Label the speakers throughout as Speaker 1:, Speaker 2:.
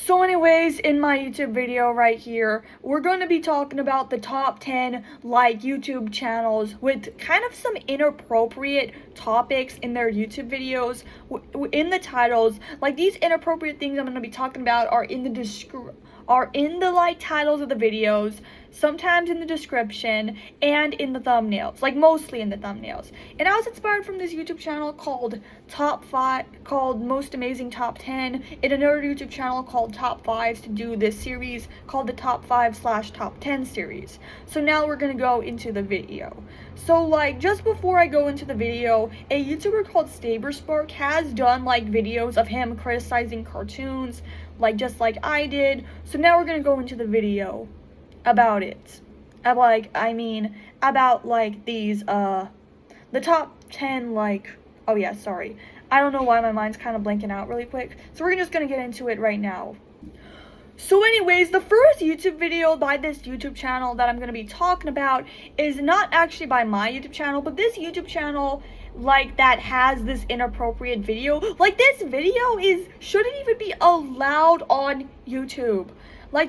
Speaker 1: So anyways, in my YouTube video right here, we're going to be talking about the top 10 YouTube channels with kind of some inappropriate topics in their YouTube videos in the titles. Like, these inappropriate things I'm going to be talking about are in the titles of the videos, sometimes in the description, and in the thumbnails, like mostly in the thumbnails. And I was inspired from this YouTube channel called Most Amazing Top 10, and another YouTube channel called Top 5s to do this series called the Top 5/Top 10 series. So now we're gonna go into the video. So just before I go into the video, a YouTuber called Saberspark has done videos of him criticizing cartoons, just like I did. So now we're gonna go into the video about it. About these the top 10 oh yeah, sorry. I don't know why my mind's kind of blanking out really quick. So we're just gonna get into it right now. So anyways, the first YouTube video by this YouTube channel that I'm going to be talking about is not actually by my YouTube channel, but this YouTube channel that has this inappropriate video. This video shouldn't even be allowed on YouTube.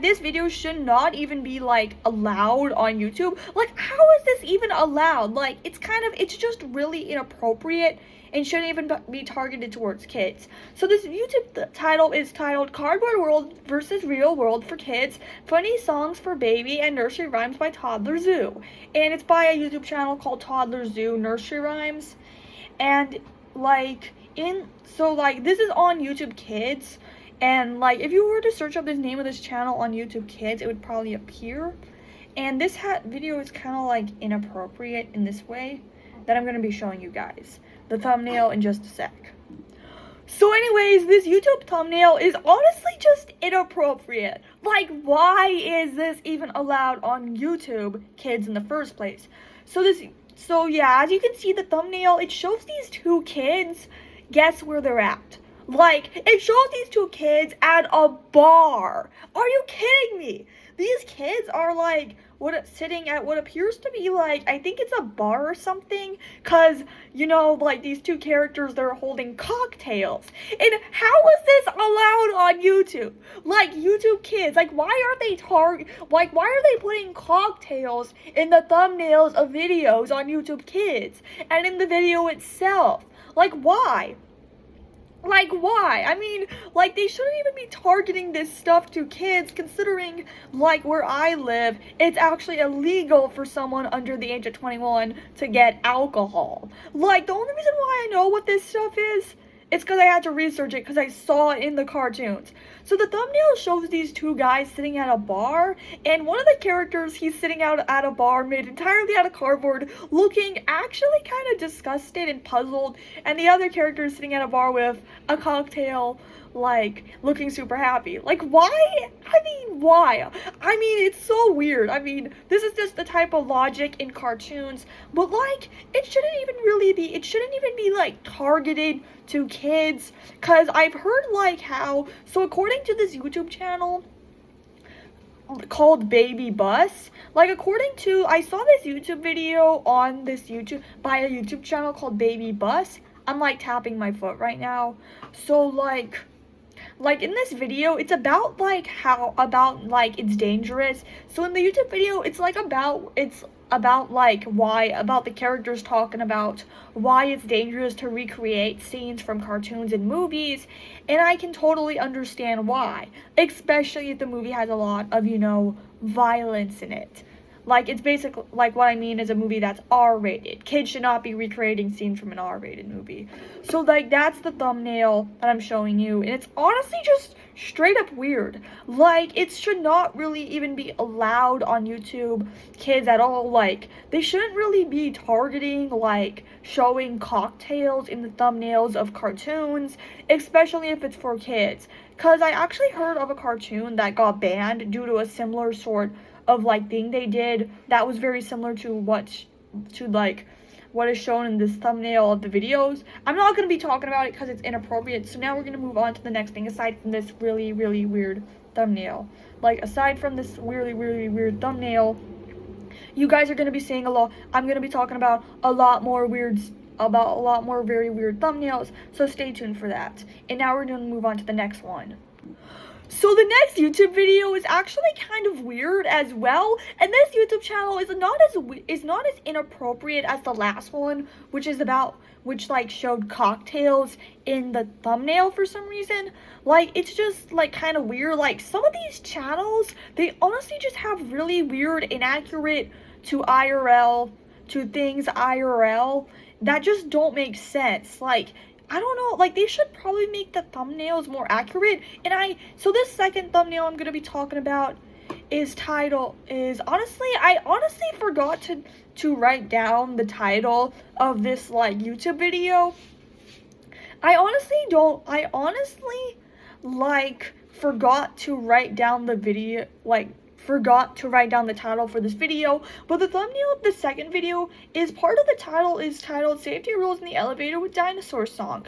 Speaker 1: This video should not even be allowed on YouTube. How is this even allowed? It's just really inappropriate and shouldn't even be targeted towards kids. So this YouTube title is titled Cardboard World vs. Real World for Kids, Funny Songs for Baby and Nursery Rhymes by Toddler Zoo. And it's by a YouTube channel called Toddler Zoo Nursery Rhymes. And this is on YouTube Kids. And if you were to search up the name of this channel on YouTube Kids, it would probably appear. And this video is kind of inappropriate in this way that I'm going to be showing you guys the thumbnail in just a sec. So anyways, this YouTube thumbnail is honestly just inappropriate. Why is this even allowed on YouTube Kids in the first place? So yeah, as you can see the thumbnail, it shows these two kids. Guess where they're at? It shows these two kids at a bar. Are you kidding me? These kids are sitting at what appears to be I think it's a bar or something, cause these two characters, they're holding cocktails. And how is this allowed on YouTube? YouTube Kids, why are they putting cocktails in the thumbnails of videos on YouTube Kids and in the video itself? Why? Why? They shouldn't even be targeting this stuff to kids, considering, where I live, it's actually illegal for someone under the age of 21 to get alcohol. The only reason why I know what this stuff is, it's because I had to research it because I saw it in the cartoons. So the thumbnail shows these two guys sitting at a bar, and one of the characters, he's sitting out at a bar made entirely out of cardboard, looking actually kind of disgusted and puzzled, and the other character is sitting at a bar with a cocktail, looking super happy. Why? Why? It's so weird. This is just the type of logic in cartoons, but it shouldn't even be targeted to kids, because I've heard so according to this YouTube channel called Baby Bus, I saw this YouTube video on by a YouTube channel called Baby Bus. I'm tapping my foot right now. So in this video, it's about it's dangerous. So in the YouTube video, it's about the characters talking about why it's dangerous to recreate scenes from cartoons and movies, and I can totally understand why, especially if the movie has a lot of violence in it. It's basically what I mean is a movie that's R-rated. Kids should not be recreating scenes from an R-rated movie. So that's the thumbnail that I'm showing you, and it's honestly just straight up weird. It should not really even be allowed on YouTube Kids at all. They shouldn't really be targeting showing cocktails in the thumbnails of cartoons, especially if it's for kids. Cause I actually heard of a cartoon that got banned due to a similar sort of thing they did that was very similar to what is shown in this thumbnail of the videos. I'm not going to be talking about it because it's inappropriate. So now we're going to move on to the next thing aside from this really, really weird thumbnail. Aside from this really, really weird thumbnail, you guys are going to be seeing I'm going to be talking about a lot more very weird thumbnails, so stay tuned for that. And now we're going to move on to the next one. So the next YouTube video is actually kind of weird as well, and this YouTube channel is not as inappropriate as the last one, which like showed cocktails in the thumbnail for some reason. Like, it's just like kind of weird. Like, some of these channels, they honestly just have really weird, inaccurate to things IRL that just don't make sense. Like, I don't know, like, they should probably make the thumbnails more accurate. So this second thumbnail I'm gonna be talking about I honestly forgot to write down the title of this, like, YouTube video. I honestly, like, forgot to write down the title for this video, but the thumbnail of the second video is titled Safety Rules in the Elevator with Dinosaur Song.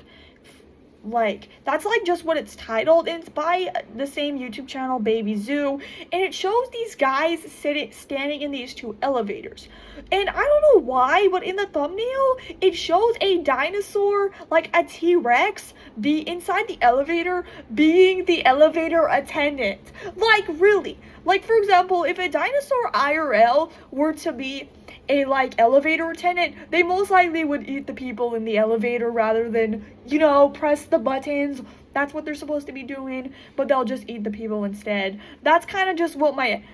Speaker 1: Like, that's like just what it's titled, and it's by the same YouTube channel, Baby Zoo, and it shows these guys standing in these two elevators. And I don't know why, but in the thumbnail, it shows a dinosaur, like a T-Rex, be inside the elevator, being the elevator attendant. Like, really? Like, for example, if a dinosaur IRL were to be a, like, elevator attendant, they most likely would eat the people in the elevator rather than, press the buttons. That's what they're supposed to be doing, but they'll just eat the people instead. That's kind of just my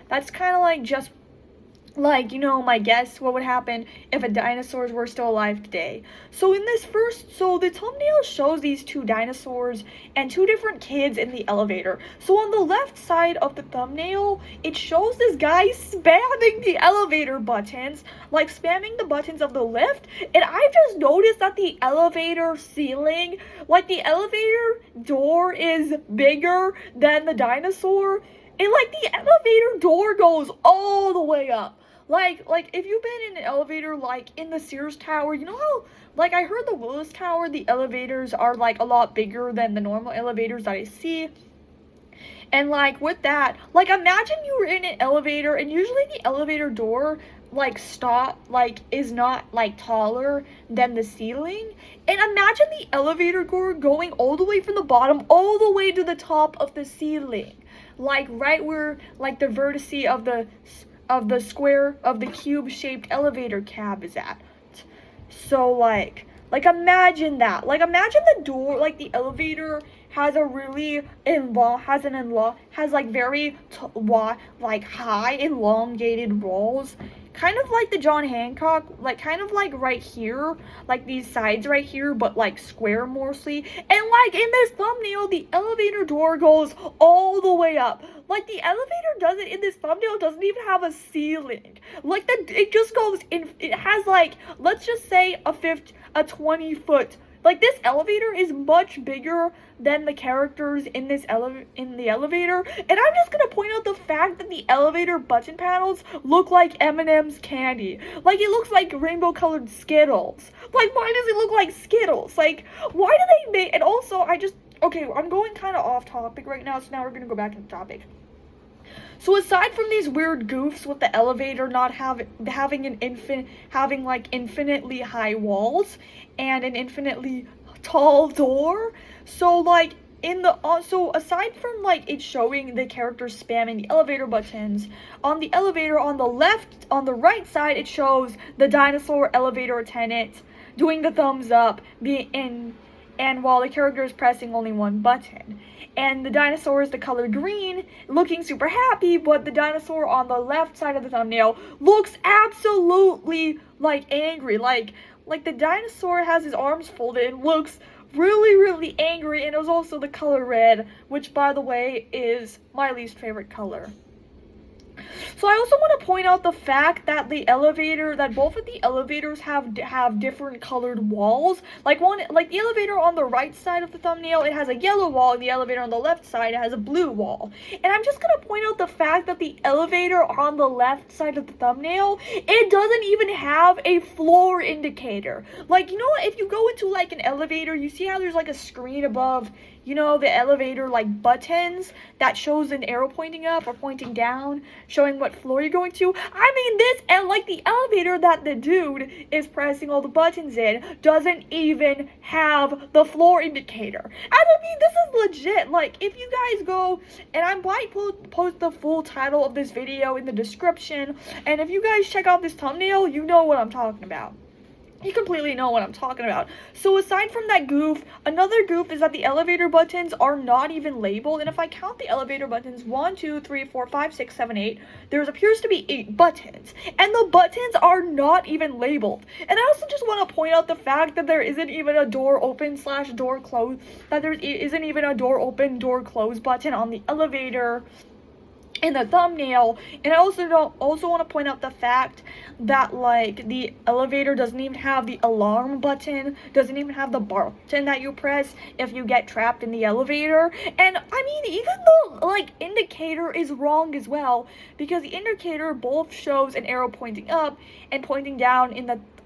Speaker 1: guess what would happen if a dinosaurs were still alive today. So the thumbnail shows these two dinosaurs and two different kids in the elevator. So on the left side of the thumbnail, it shows this guy spamming the elevator buttons, like spamming the buttons of the lift, and I just noticed that the elevator ceiling, like the elevator door, is bigger than the dinosaur, and like the elevator door goes all the way up. Like, if you've been in an elevator, like, in the Sears Tower, you know how, like, I heard the Willis Tower, the elevators are, like, a lot bigger than the normal elevators that I see. And, like, with that, like, imagine you were in an elevator, and usually the elevator door, like, is not, like, taller than the ceiling. And imagine the elevator door going all the way from the bottom, all the way to the top of the ceiling. Like, right where, like, the vertice of the cube-shaped elevator cab is at. So, like imagine that. Like, imagine the door, like, the elevator has very high elongated walls, kind of like the John Hancock, like, kind of like right here, like these sides right here, but like square mostly. And like in this thumbnail, the elevator door goes all the way up. Like, the elevator in this thumbnail doesn't even have a ceiling. Like, it just goes in, it has, like, let's just say a 20-foot. Like, this elevator is much bigger than the characters in the elevator. And I'm just gonna point out the fact that the elevator button panels look like M&M's candy. Like, it looks like rainbow-colored Skittles. Like, why does it look like Skittles? Like, why do they make... And also, okay, I'm going kind of off topic right now, so now we're gonna go back to the topic. So aside from these weird goofs with the elevator not having infinitely high walls and an infinitely tall door, so like so aside from like it showing the characters spamming the elevator buttons, on the elevator on the right side it shows the dinosaur elevator attendant doing the thumbs up and while the character is pressing only one button. And the dinosaur is the color green, looking super happy, but the dinosaur on the left side of the thumbnail looks absolutely, like, angry. Like the dinosaur has his arms folded and looks really, really angry, and it was also the color red, which, by the way, is my least favorite color. So I also want to point out the fact that both of the elevators have different colored walls. Like the elevator on the right side of the thumbnail, it has a yellow wall, and the elevator on the left side has a blue wall. And I'm just gonna point out the fact that the elevator on the left side of the thumbnail, it doesn't even have a floor indicator. Like, if you go into like an elevator, you see how there's like a screen above you know, the elevator like buttons that shows an arrow pointing up or pointing down, showing what floor you're going to. I mean, this, and like the elevator that the dude is pressing all the buttons in doesn't even have the floor indicator. And I mean, this is legit. Like, if you guys go, and I might post the full title of this video in the description, and if you guys check out this thumbnail, you know what I'm talking about. You completely know what I'm talking about. So aside from that goof, another goof is that the elevator buttons are not even labeled. And if I count the elevator buttons, 1, 2, 3, 4, 5, 6, 7, 8, there appears to be 8 buttons. And the buttons are not even labeled. And I also just want to point out the fact that there isn't even a door open / door close, that there isn't even a door open, door close button on the elevator in the thumbnail. And I also want to point out the fact that like the elevator doesn't even have the alarm button, doesn't even have the button that you press if you get trapped in the elevator. And I mean, even the like indicator is wrong as well, because the indicator both shows an arrow pointing up and pointing down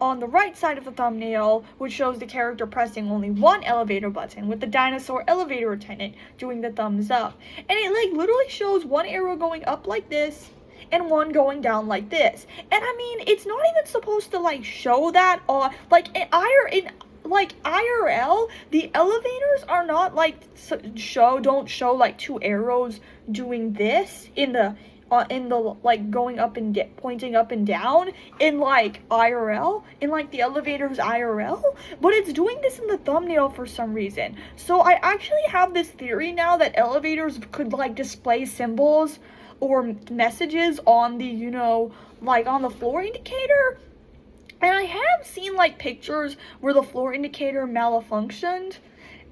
Speaker 1: on the right side of the thumbnail, which shows the character pressing only one elevator button, with the dinosaur elevator attendant doing the thumbs up. And it like literally shows one arrow going up like this and one going down like this. And I mean, it's not even supposed to like show that on like in IRL, the elevators are not like don't show like 2 arrows doing this in the like going up and pointing up and down in like IRL, in like the elevators IRL, but it's doing this in the thumbnail for some reason. So I actually have this theory now that elevators could like display symbols or messages on the, you know, like on the floor indicator. And I have seen like pictures where the floor indicator malfunctioned.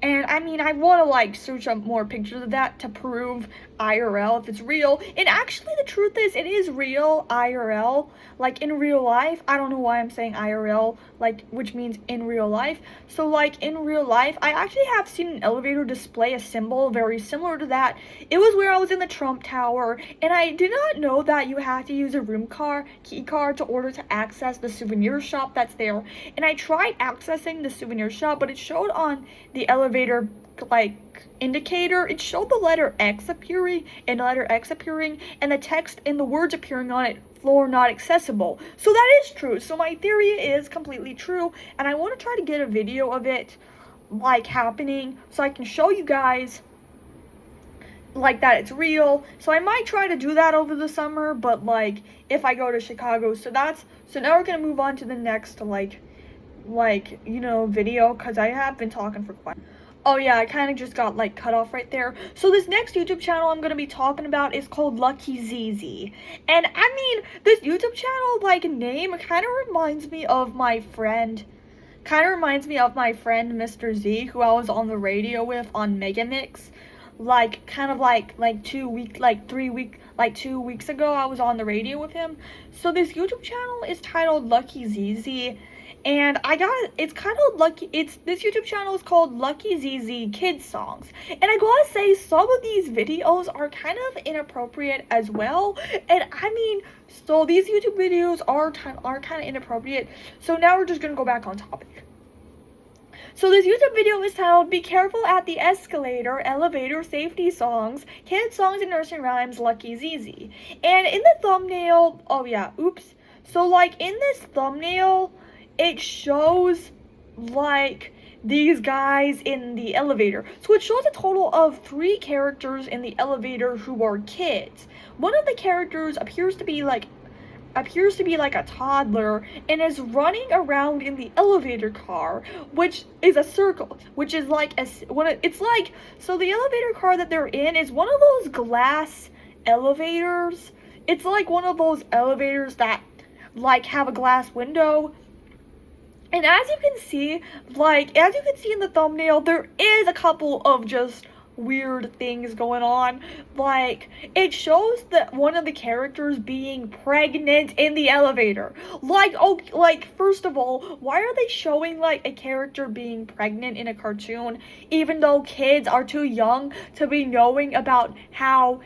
Speaker 1: And I mean, I want to like search up more pictures of that to prove IRL if it's real. And actually the truth is, it is real IRL, like in real life. I don't know why I'm saying IRL, like, which means in real life. So like in real life, I actually have seen an elevator display a symbol very similar to that. It was where I was in the Trump Tower, and I did not know that you had to use a key card to order to access the souvenir shop that's there. And I tried accessing the souvenir shop, but it showed on the elevator like indicator, it showed the letter X appearing and the text and the words appearing on it, floor not accessible. So that is true. So my theory is completely true, and I want to try to get a video of it like happening so I can show you guys like that it's real. So I might try to do that over the summer, but like if I go to Chicago. So now we're gonna move on to the next like you know, video, because I have been talking for quite. Oh yeah, I kind of just got like cut off right there. So this next YouTube channel I'm going to be talking about is called Lucky ZZ. And I mean, this YouTube channel like name kind of reminds me of my friend Mr. Z, who I was on the radio with on Megamix. Like kind of like 2 weeks ago I was on the radio with him. So this YouTube channel is titled Lucky ZZ. And this YouTube channel is called Lucky ZZ Kids Songs. And I gotta say, some of these videos are kind of inappropriate as well. And I mean, so these YouTube videos are kind of inappropriate. So now we're just gonna go back on topic. So this YouTube video is titled Be Careful at the Escalator, Elevator Safety Songs, Kids Songs and Nursery Rhymes, Lucky ZZ. And in the thumbnail, so like in this thumbnail, it shows like these guys in the elevator. So it shows a total of 3 characters in the elevator who are kids. One of the characters appears to be like a toddler and is running around in the elevator car, which is a circle, which is like so the elevator car that they're in is one of those glass elevators. It's like one of those elevators that like have a glass window. And as you can see in the thumbnail, there is a couple of just weird things going on. Like, it shows that one of the characters being pregnant in the elevator. First of all, why are they showing like a character being pregnant in a cartoon, even though kids are too young to be knowing about how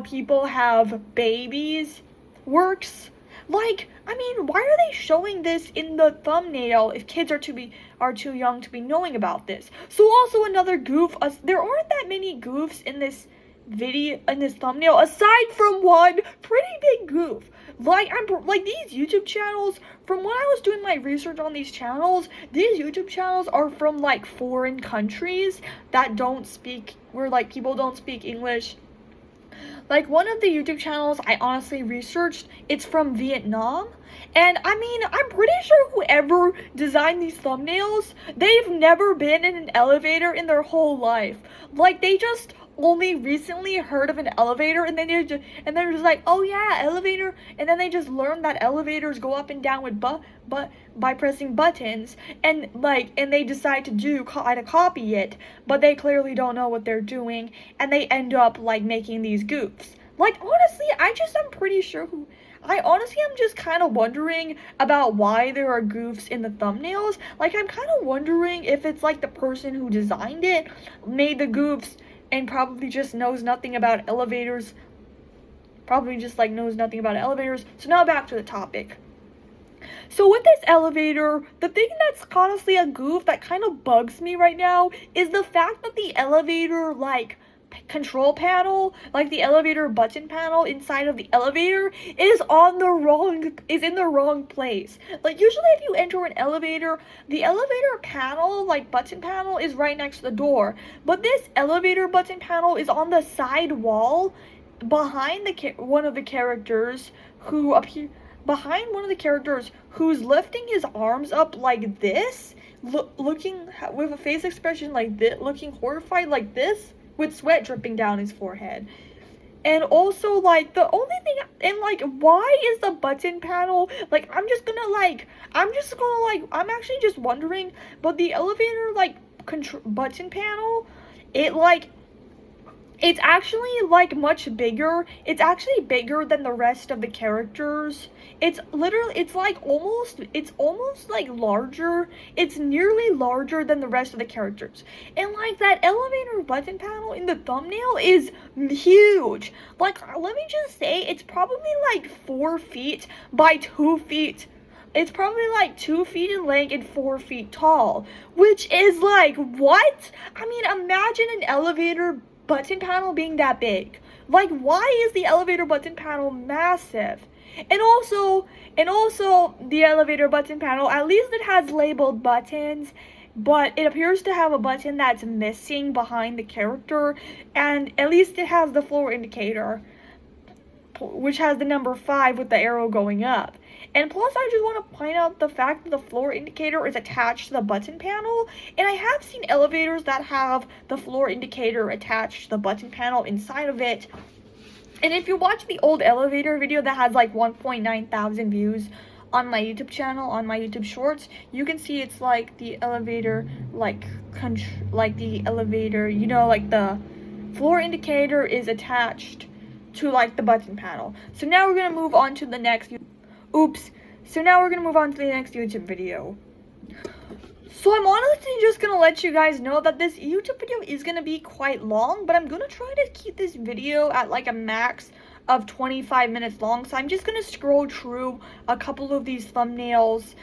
Speaker 1: people have babies works? Like, I mean, why are they showing this in the thumbnail if kids are too young to be knowing about this? So also another goof, there aren't that many goofs in this thumbnail aside from one pretty big goof. Like, like these YouTube channels, from when I was doing my research on these channels, these YouTube channels are from like foreign countries that where like people don't speak English. Like, one of the YouTube channels I honestly researched, it's from Vietnam. And I mean, I'm pretty sure whoever designed these thumbnails, they've never been in an elevator in their whole life. Like, they just only recently heard of an elevator, and then they're just like, oh yeah, elevator, and then they just learned that elevators go up and down with by pressing buttons, and they decide to try to copy it, but they clearly don't know what they're doing, and they end up like making these goofs. Like, honestly, I'm pretty sure I'm just kind of wondering about why there are goofs in the thumbnails. Like, I'm kind of wondering if it's like the person who designed it made the goofs and probably just knows nothing about elevators. So now back to the topic. So with this elevator, the thing that's honestly a goof that kind of bugs me right now is the fact that the elevator, like, control panel, like the elevator button panel inside of the elevator is in the wrong place. Like, usually if you enter an elevator, the elevator panel, like button panel, is right next to the door, but this elevator button panel is on the side wall behind one of the characters who's lifting his arms up like this, looking with a face expression like this, looking horrified like this, with sweat dripping down his forehead. And also, like, the only thing, and like, why is the button panel, like, I'm actually just wondering, but the elevator, like, button panel, it's actually, like, much bigger. It's actually bigger than the rest of the characters. It's almost, like, larger. It's nearly larger than the rest of the characters. And, like, that elevator button panel in the thumbnail is huge. Like, let me just say, it's probably, like, 4 feet by 2 feet. It's probably, like, 2 feet in length and 4 feet tall. Which is, like, what? I mean, imagine an elevator button panel being that big. Like, why is the elevator button panel massive? And also the elevator button panel, at least it has labeled buttons, but it appears to have a button that's missing behind the character, and at least it has the floor indicator, which has the number 5 with the arrow going up. And plus, I just want to point out the fact that the floor indicator is attached to the button panel, and I have seen elevators that have the floor indicator attached to the button panel inside of it. And if you watch the old elevator video that has like 1.9 thousand views on my YouTube channel, on my YouTube shorts, you can see it's like the elevator, like the elevator, you know, like the floor indicator is attached to like the button panel. So now we're gonna move on to the next YouTube video. So I'm honestly just gonna let you guys know that this YouTube video is gonna be quite long, but I'm gonna try to keep this video at like a max of 25 minutes long. So I'm just gonna scroll through a couple of these thumbnails,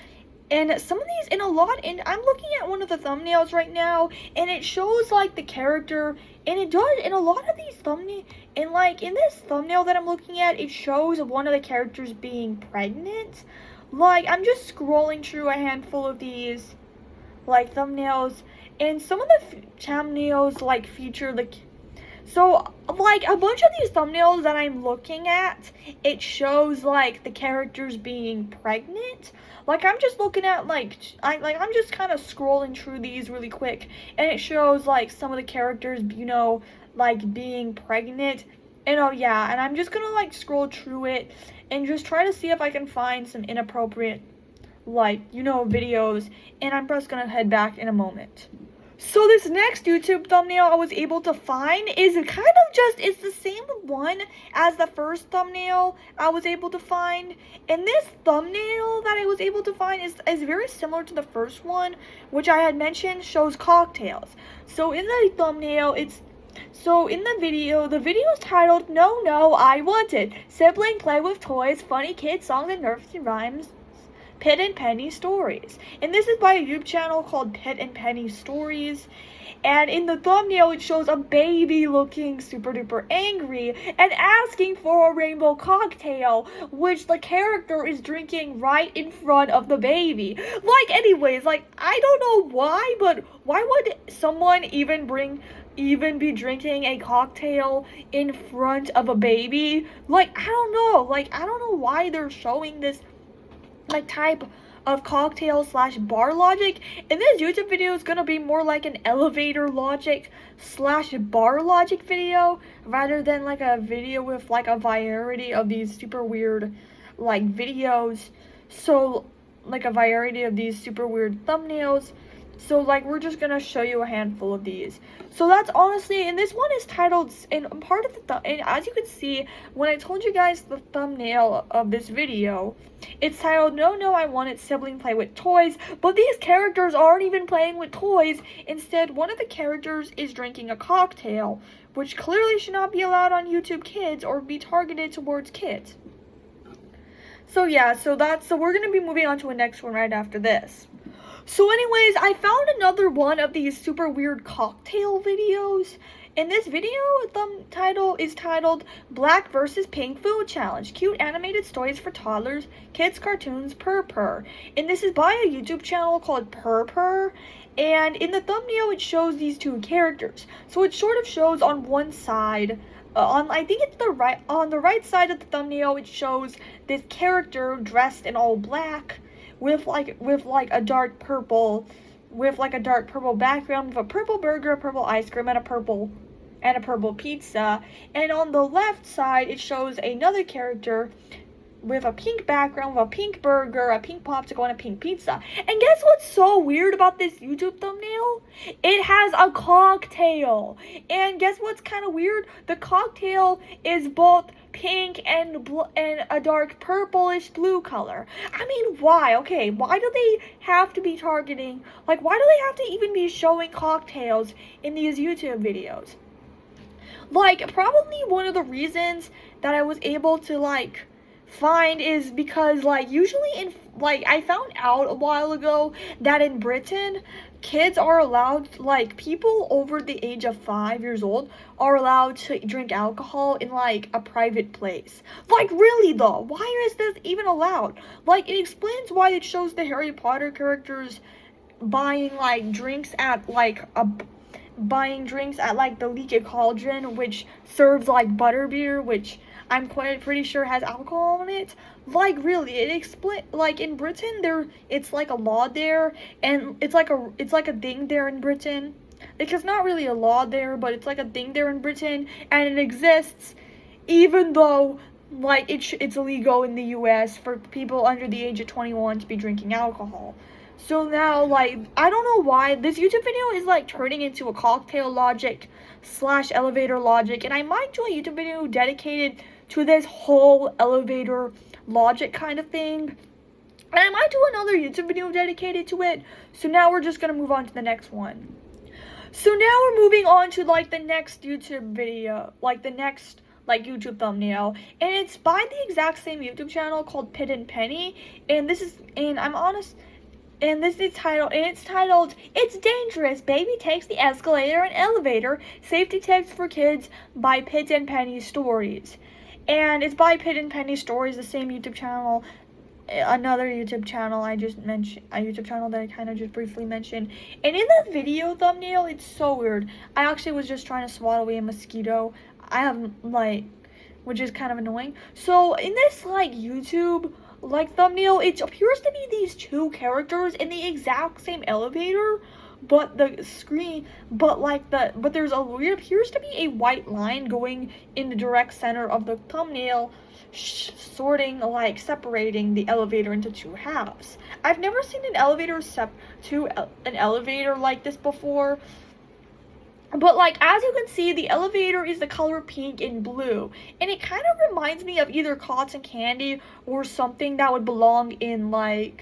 Speaker 1: and some of these and I'm looking at one of the thumbnails right now, and it shows like the character, and it does in a lot of these thumbnails, and like in this thumbnail that I'm looking at, it shows one of the characters being pregnant. Like, I'm just scrolling through a handful of these like thumbnails, and some of the thumbnails like feature like, so like a bunch of these thumbnails that I'm looking at, it shows like the characters being pregnant. Like, I'm just looking at I'm just kind of scrolling through these really quick, and it shows like some of the characters, you know, like being pregnant. And oh yeah, and I'm just gonna like scroll through it and just try to see if I can find some inappropriate, like, you know, videos, and I'm just gonna head back in a moment. So this next YouTube thumbnail I was able to find is it's the same one as the first thumbnail I was able to find. And this thumbnail that I was able to find is very similar to the first one, which I had mentioned shows cocktails. So in the thumbnail, So in the video is titled No No I Want It. Sibling play with toys, funny kids, songs and nursery rhymes, Pit and Penny Stories. And this is by a YouTube channel called Pit and Penny Stories. And in the thumbnail, it shows a baby looking super duper angry and asking for a rainbow cocktail, which the character is drinking right in front of the baby. Like, anyways, like, I don't know why, but why would someone even be drinking a cocktail in front of a baby? Like, I don't know. Like, I don't know why they're showing this like type of cocktail slash bar logic. And this YouTube video is gonna be more like an elevator logic slash bar logic video rather than like a video with like a variety of these super weird like videos. So like a variety of these super weird thumbnails. So like we're just gonna show you a handful of these. So that's honestly, and this one is titled, and part of the and as you can see when I told you guys the thumbnail of this video, it's titled No No I Want It, Sibling Play with Toys. But these characters aren't even playing with toys. Instead, one of the characters is drinking a cocktail, which clearly should not be allowed on YouTube Kids or be targeted towards kids. So yeah, so we're gonna be moving on to a next one right after this. So anyways, I found another one of these super weird cocktail videos. And this video title is titled Black vs. Pink Food Challenge. Cute animated stories for toddlers, kids cartoons, Purr Purr. And this is by a YouTube channel called Purr Purr. And in the thumbnail, it shows these two characters. So it sort of shows on one side, I think it's on the right side of the thumbnail, it shows this character dressed in all black with a dark purple background, with a purple burger, a purple ice cream, and a purple pizza. And on the left side, it shows another character with a pink background, with a pink burger, a pink popsicle, and a pink pizza. And guess what's so weird about this YouTube thumbnail? It has a cocktail. And guess what's kind of weird? The cocktail is both pink and a dark purplish blue color. I mean, why? Okay, why do they have to be targeting, like, why do they have to even be showing cocktails in these YouTube videos? Like, probably one of the reasons that I was able to, like, find is because, like, usually I found out a while ago that in Britain, kids are allowed, like, people over the age of 5 years old are allowed to drink alcohol in, like, a private place. Like, really, though? Why is this even allowed? Like, it explains why it shows the Harry Potter characters buying, like, drinks at, like, the Leaky Cauldron, which serves, like, butterbeer, which I'm pretty sure has alcohol in it. Like, really, like, in Britain, it's like a law there, and it's like a thing there in Britain. It's not really a law there, but it's like a thing there in Britain, and it exists, even though, like, it's illegal in the US for people under the age of 21 to be drinking alcohol. So now, like, I don't know why this YouTube video is, like, turning into a cocktail logic slash elevator logic, and I might do a YouTube video dedicated to this whole elevator logic kind of thing. And I might do another YouTube video dedicated to it. So now we're just gonna move on to the next one. So now we're moving on to, like, the next YouTube video, like, the next, like, YouTube thumbnail, and it's by the exact same YouTube channel called Pit and Penny, and this is titled, It's Dangerous, Baby Takes the Escalator and Elevator, Safety Tips for Kids by Pit and Penny Stories. And it's by Pit and Penny Stories, the same YouTube channel, another YouTube channel I just mentioned, a YouTube channel that I kind of just briefly mentioned. And in the video thumbnail, it's so weird. I actually was just trying to swat away a mosquito. Which is kind of annoying. So in this, like, YouTube, like, thumbnail, it appears to be these two characters in the exact same elevator, but there appears to be a white line going in the direct center of the thumbnail, separating the elevator into two halves. I've never seen an elevator like this before. But, like, as you can see, the elevator is the color pink and blue. And it kind of reminds me of either cotton candy or something that would belong in, like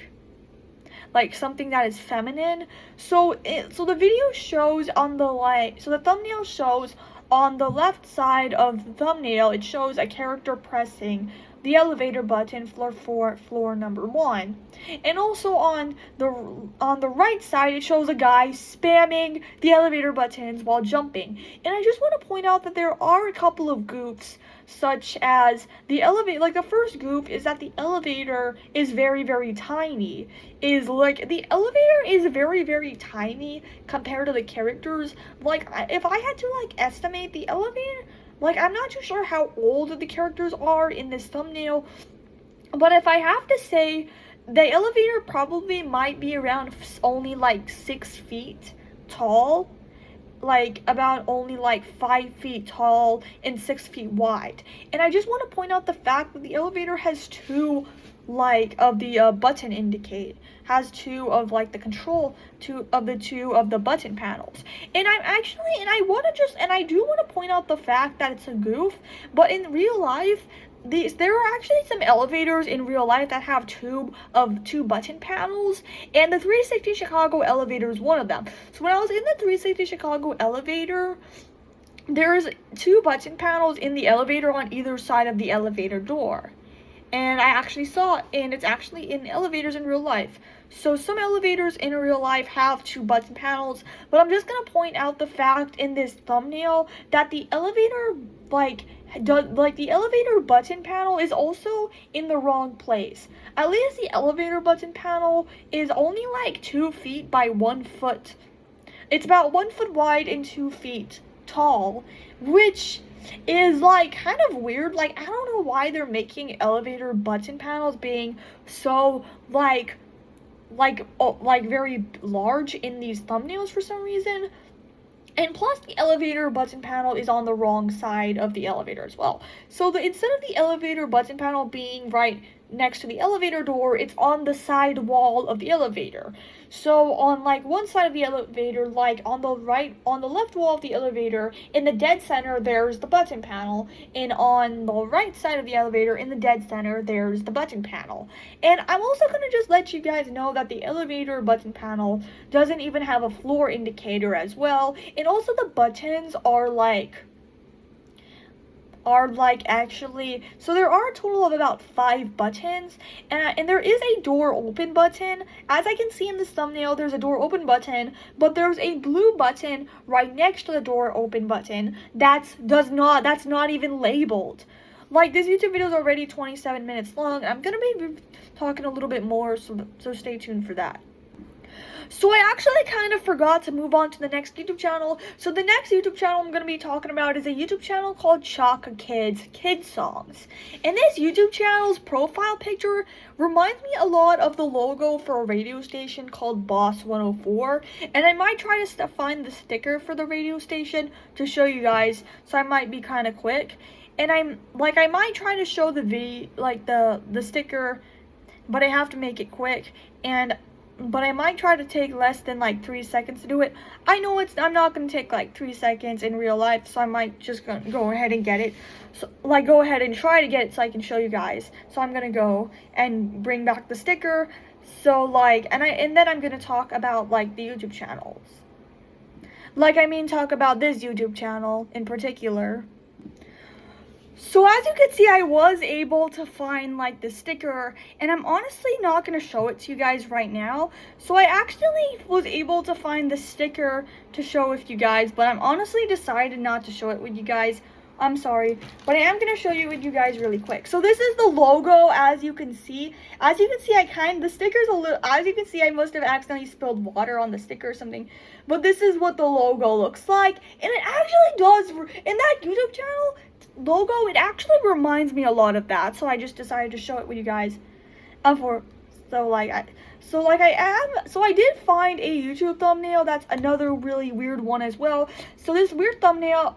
Speaker 1: something that is feminine. So the video shows the thumbnail shows on the left side of the thumbnail, it shows a character pressing the elevator button for floor number 1. And also on the right side, it shows a guy spamming the elevator buttons while jumping. And I just want to point out that there are a couple of goofs, such as the elevator. Like, the first goof is that the elevator is very, very tiny. The elevator is very, very tiny compared to the characters. Like, if I had to, like, estimate the elevator, like, I'm not too sure how old the characters are in this thumbnail, but if I have to say, the elevator probably might be around only like 6 feet tall, like about only like 5 feet tall and 6 feet wide. And I just want to point out the fact that the elevator has two of the button indicate, has two of like the control two of the button panels. And I do want to point out the fact that it's a goof, but in real life there are actually some elevators in real life that have two button panels, and the 360 Chicago elevator is one of them. So when I was in the 360 Chicago elevator, there's 2 button panels in the elevator on either side of the elevator door. And I actually saw it, and it's actually in elevators in real life. So some elevators in real life have 2 button panels, but I'm just gonna point out the fact in this thumbnail that the elevator the elevator button panel is also in the wrong place. At least the elevator button panel is only like 2 feet by 1 foot. It's about 1 foot wide and 2 feet tall, which is like kind of weird. Like, I don't know why they're making elevator button panels being so very large in these thumbnails for some reason. And plus, the elevator button panel is on the wrong side of the elevator as well. So instead of the elevator button panel being right next to the elevator door, it's on the side wall of the elevator. So on like one side of the elevator, like on the left wall of the elevator, in the dead center, there's the button panel. And on the right side of the elevator, in the dead center, there's the button panel. And I'm also going to just let you guys know that the elevator button panel doesn't even have a floor indicator as well. And also the buttons are actually, so there are a total of about 5 buttons, and there is a door open button. As I can see in this thumbnail, there's a door open button, but there's a blue button right next to the door open button that's not even labeled. Like, this YouTube video is already 27 minutes long, and I'm gonna be talking a little bit more, so stay tuned for that. So I actually kind of forgot to move on to the next YouTube channel. So the next YouTube channel I'm going to be talking about is a YouTube channel called Chaka Kids Songs. And this YouTube channel's profile picture reminds me a lot of the logo for a radio station called Boss 104. And I might try to find the sticker for the radio station to show you guys, so I might be kind of quick. And I might try to show the sticker, but I have to make it quick. But I might try to take less than like 3 seconds to do it. I know I'm not going to take like 3 seconds in real life, so I might just go ahead and get it. So go ahead and try to get it so I can show you guys. So I'm going to go and bring back the sticker. So and then I'm going to talk about like the YouTube channels. Talk about this YouTube channel in particular. So as you can see, I was able to find like the sticker, and I'm honestly not going to show it to you guys right now. So I actually was able to find the sticker to show with you guys, but I'm honestly decided not to show it with you guys. I'm sorry, but I am going to show you with you guys really quick. So this is the logo, as you can see. As you can see, the sticker's a little, as you can see, I must have accidentally spilled water on the sticker or something. But this is what the logo looks like, and it actually does, in that YouTube channel logo, it actually reminds me a lot of that, so I just decided to show it with you guys. I did find a YouTube thumbnail that's another really weird one as well. So this weird thumbnail,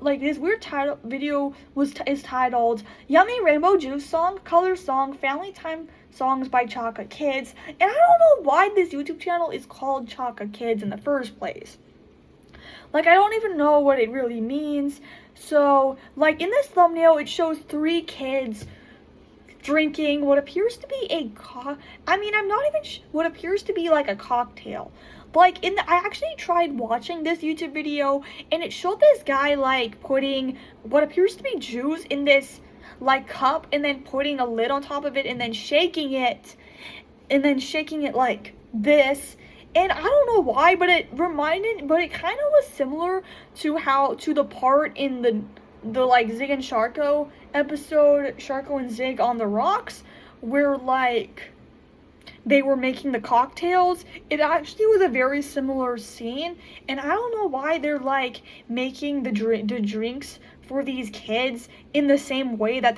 Speaker 1: title video is titled "Yummy Rainbow Juice Song, Color Song, Family Time Songs by Chaka Kids," and I don't know why this YouTube channel is called Chaka Kids in the first place. I don't even know what it really means. So, in this thumbnail, it shows 3 kids drinking what appears to be what appears to be like a cocktail. Like I actually tried watching this YouTube video, and it showed this guy like putting what appears to be juice in this like cup, and then putting a lid on top of it, and then shaking it, like this. And I don't know why, but it kind of was similar to the part in the like Zig and Sharko episode, Sharko and Zig on the rocks, where like they were making the cocktails. It actually was a very similar scene, and I don't know why they're like making the drinks for these kids in the same way that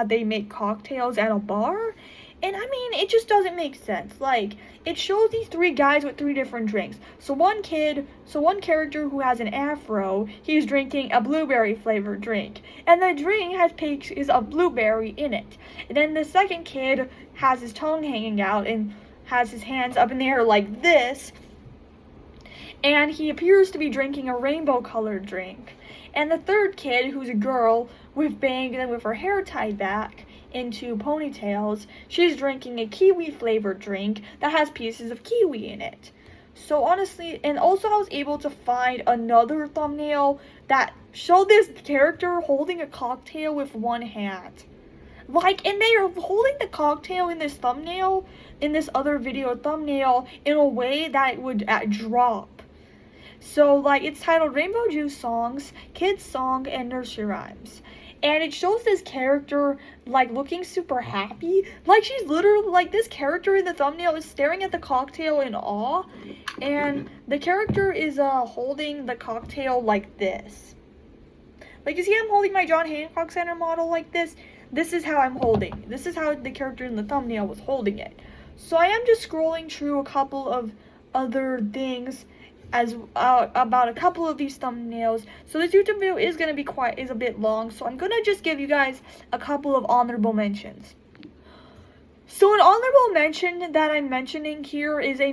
Speaker 1: they make cocktails at a bar. And I mean, it just doesn't make sense. Like, it shows these three guys with three different drinks. So one character who has an afro, he's drinking a blueberry flavored drink. And the drink has pieces of blueberry in it. And then the second kid has his tongue hanging out and has his hands up in the air like this. And he appears to be drinking a rainbow colored drink. And the third kid, who's a girl with bangs and with her hair tied back into ponytails, she's drinking a kiwi flavored drink that has pieces of kiwi in it. So honestly, and also I was able to find another thumbnail that showed this character holding a cocktail with one hand. Like, and they are holding the cocktail in this thumbnail, in this other video thumbnail, in a way that it would drop. So, like, it's titled Rainbow Juice Songs, Kids Song, and Nursery Rhymes. And it shows this character, like, looking super happy. Like, she's literally, like, this character in the thumbnail is staring at the cocktail in awe. And the character is holding the cocktail like this. Like, you see I'm holding my John Hancock Center model like this? This is how I'm holding. This is how the character in the thumbnail was holding it. So I am just scrolling through a couple of other things as about a couple of these thumbnails. So this YouTube video is gonna be a bit long, so I'm gonna just give you guys a couple of honorable mentions. So an honorable mention that I'm mentioning here is a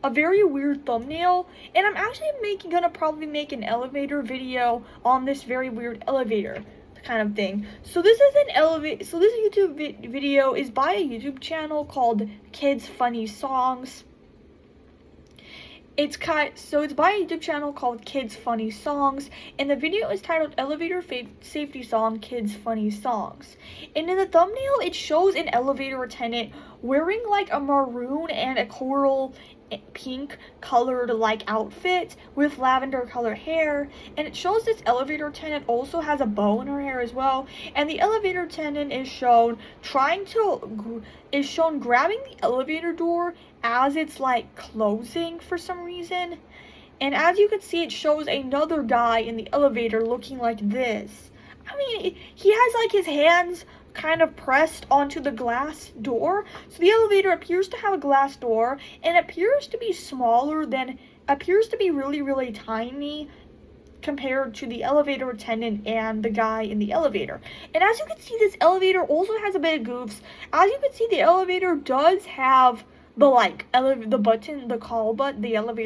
Speaker 1: very weird thumbnail, and I'm actually gonna probably make an elevator video on this very weird elevator kind of thing. So this is this YouTube video is by a YouTube channel called Kids Funny Songs. It's by a YouTube channel called Kids Funny Songs, and the video is titled Elevator Safety Song Kids Funny Songs. And in the thumbnail, it shows an elevator attendant wearing like a maroon and a coral pink colored like outfit with lavender colored hair, and it shows this elevator attendant also has a bow in her hair as well, and the elevator attendant is shown grabbing the elevator door as it's like closing for some reason. And as you can see, it shows another guy in the elevator looking like this. I mean, he has like his hands kind of pressed onto the glass door. So the elevator appears to have a glass door, and appears to be really, really tiny compared to the elevator attendant and the guy in the elevator. And as you can see, this elevator also has a bit of goofs. As you can see, the elevator does have the elevator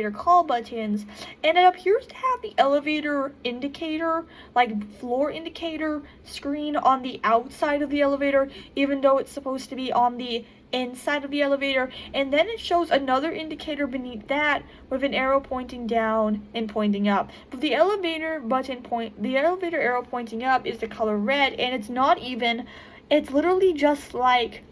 Speaker 1: call buttons, and it appears to have the elevator indicator, like floor indicator screen on the outside of the elevator, even though it's supposed to be on the inside of the elevator. And then it shows another indicator beneath that with an arrow pointing down and pointing up. But the elevator arrow pointing up is the color red, and it's literally just like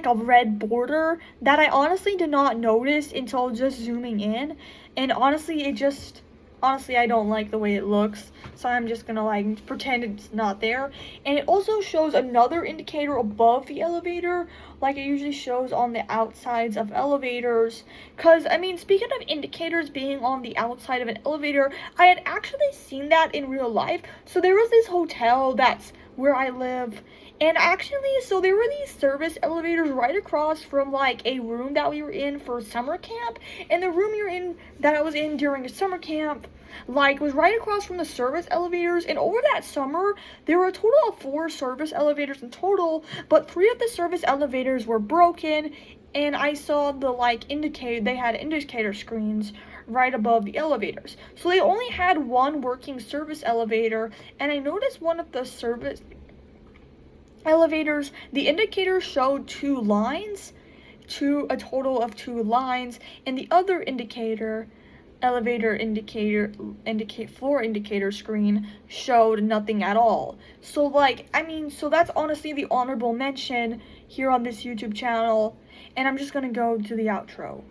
Speaker 1: a red border that I honestly did not notice until just zooming in. And honestly, I don't like the way it looks, so I'm just gonna like pretend it's not there. And it also shows another indicator above the elevator, like it usually shows on the outsides of elevators. Cause I mean, speaking of indicators being on the outside of an elevator, I had actually seen that in real life. So there was this hotel that's where I live, and so there were these service elevators right across from like a room that we were in for summer camp, and the room that I was in during a summer camp like was right across from the service elevators. And over that summer, there were a total of 4 service elevators in total, but 3 of the service elevators were broken, and I saw they had indicator screens right above the elevators. So they only had one working service elevator, and I noticed one of the service elevators, the indicator showed 2 lines, a total of 2 lines, and the other indicator, floor indicator screen, showed nothing at all. So like, I mean, so that's honestly the honorable mention here on this YouTube channel, and I'm just gonna go to the outro.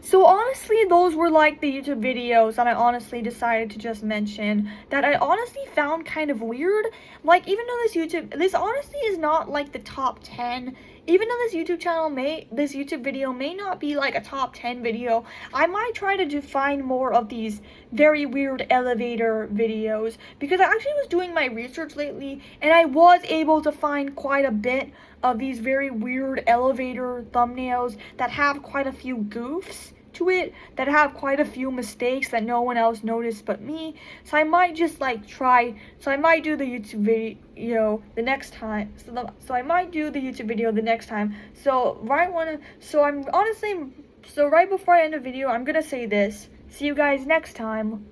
Speaker 1: So honestly, those were like the YouTube videos that I honestly decided to just mention that I honestly found kind of weird. Like, even though this honestly is not like the top 10, even though this YouTube video may not be like a top 10 video, I might try to find more of these very weird elevator videos, because I actually was doing my research lately and I was able to find quite a bit of these very weird elevator thumbnails that have quite a few goofs to it, that have quite a few mistakes that no one else noticed but me. So I might just like I might do the YouTube video the next time. So I might do the YouTube video the next time. So right before I end the video, I'm gonna say this. See you guys next time.